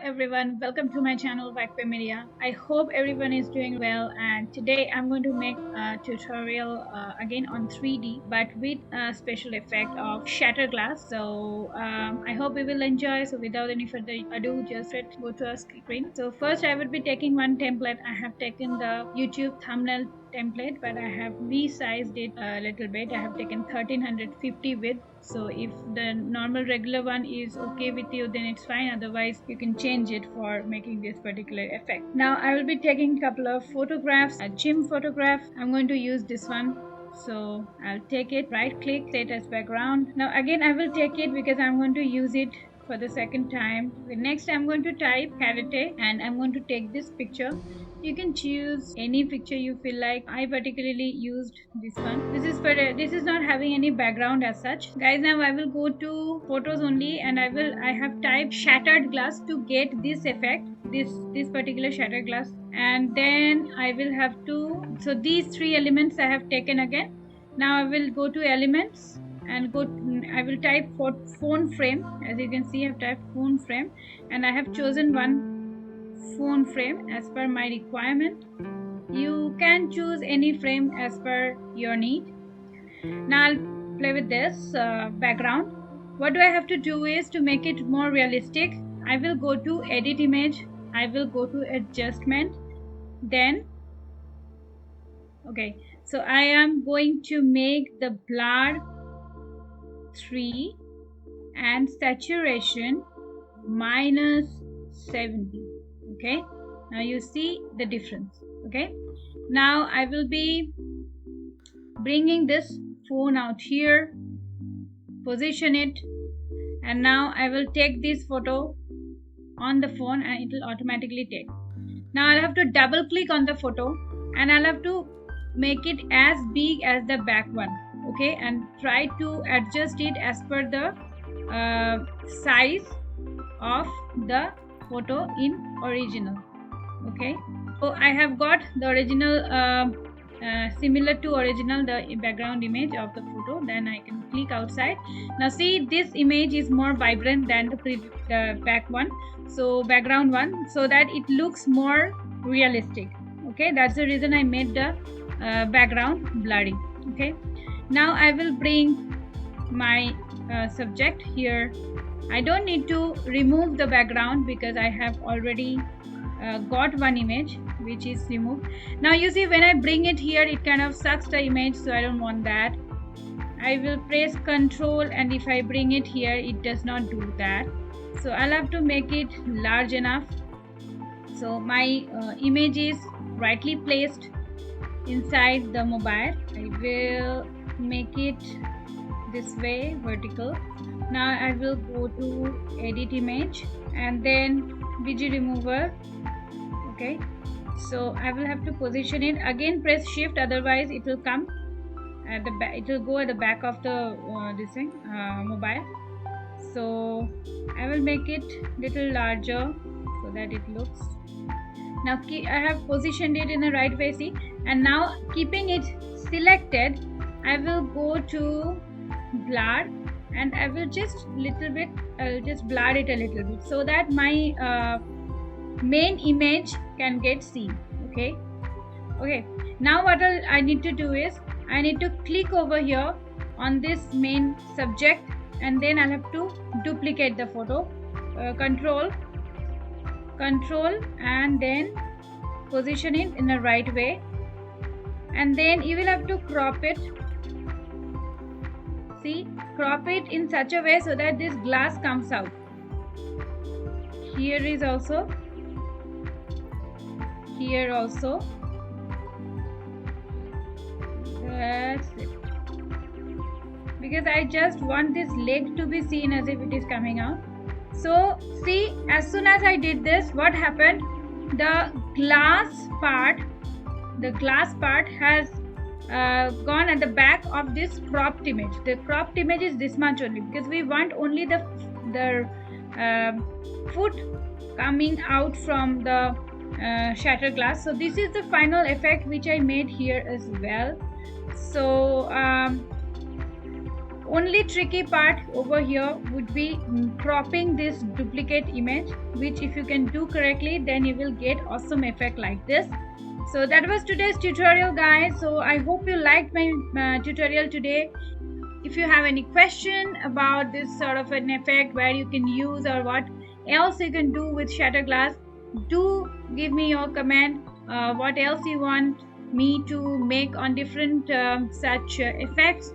everyone, welcome to my channel VAGPE Media. I hope everyone is doing well, and today I'm going to make a tutorial again on 3D but with a special effect of shatter glass. So I hope you will enjoy. So without any further ado, just go to our screen. So first I will be taking one template. I have taken the YouTube thumbnail template, but I have resized it a little bit. I have taken 1350 width. So if the normal regular one is okay with you, then it's fine. Otherwise you can change it for making this particular effect. Now I will be taking a couple of photographs, a gym photograph. I'm going to use this one. So I'll take it, right click, set as background. Now again I will take it because I'm going to use it for the second time. Next I'm going to type karate and I'm going to take this picture. You can choose any picture you feel like. I particularly used this one. This is not having any background as such. Guys, now I will go to photos only and I have typed shattered glass to get this effect, this particular shattered glass, and then I will have to, so these three elements I have taken again. Now I will go to elements and I will type for phone frame. As you can see, I have typed phone frame and I have chosen one phone frame as per my requirement. You can choose any frame as per your need. Now I'll play with this background. What do I have to do is to make it more realistic. I will go to edit image, I will go to adjustment, then okay, so I am going to make the blur 3 and saturation -70. Okay, now you see the difference. Okay, now I will be bringing this phone out here, position it, and now I will take this photo on the phone and it will automatically take. Now I'll have to double click on the photo and I'll have to make it as big as the back one. Okay, and try to adjust it as per the size of the photo in original. Okay, so I have got the original similar to original, the background image of the photo. Then I can click outside. Now see, this image is more vibrant than the back one, so background one, so that it looks more realistic. Okay, that's the reason I made the background blurry. Okay, now I will bring my subject here. I don't need to remove the background because I have already got one image which is removed. Now you see, when I bring it here, it kind of sucks the image, so I don't want that. I will press Ctrl, and if I bring it here, it does not do that. So I'll have to make it large enough. So my image is rightly placed inside the mobile. I will make it this way, vertical. Now I will go to edit image and then BG remover. Okay, so I will have to position it again, press shift, otherwise it will come at the back, it will go at the back of the mobile. So I will make it little larger so that it looks. Now I have positioned it in the right way, see, and now keeping it selected, I will go to blur and I will just little bit, I'll just blur it a little bit so that my main image can get seen. Okay, now what I need to do is I need to click over here on this main subject and then I'll have to duplicate the photo. Control and then position it in the right way, and then you will have to crop it. See, crop it in such a way so that this glass comes out. Here is also, here also. That's it. Because I just want this leg to be seen as if it is coming out. So see, as soon as I did this, what happened? The glass part has gone at the back of this cropped image. The cropped image is this much only because we want only the foot coming out from the shattered glass. So this is the final effect which I made here as well. So only tricky part over here would be cropping this duplicate image which if you can do correctly, then you will get awesome effect like this. So that was today's tutorial, guys. So I hope you liked my tutorial today. If you have any question about this sort of an effect, where you can use or what else you can do with shatter glass, do give me your comment. What else you want me to make on different such effects,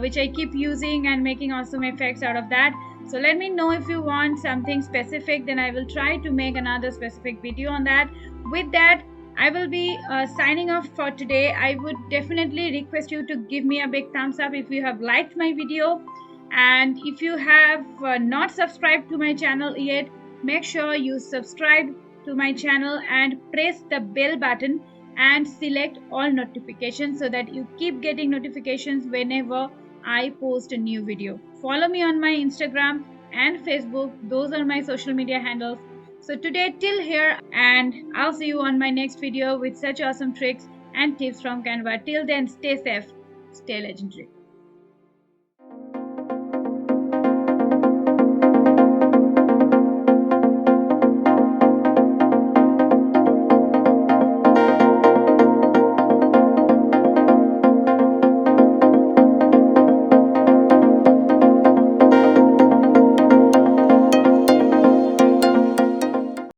which I keep using and making awesome effects out of that. So let me know if you want something specific, then I will try to make another specific video on that. With that, I will be signing off for today. I would definitely request you to give me a big thumbs up if you have liked my video. And if you have not subscribed to my channel yet, make sure you subscribe to my channel and press the bell button and select all notifications so that you keep getting notifications whenever I post a new video. Follow me on my Instagram and Facebook. Those are my social media handles. So today till here, and I'll see you on my next video with such awesome tricks and tips from Canva. Till then, stay safe, stay legendary.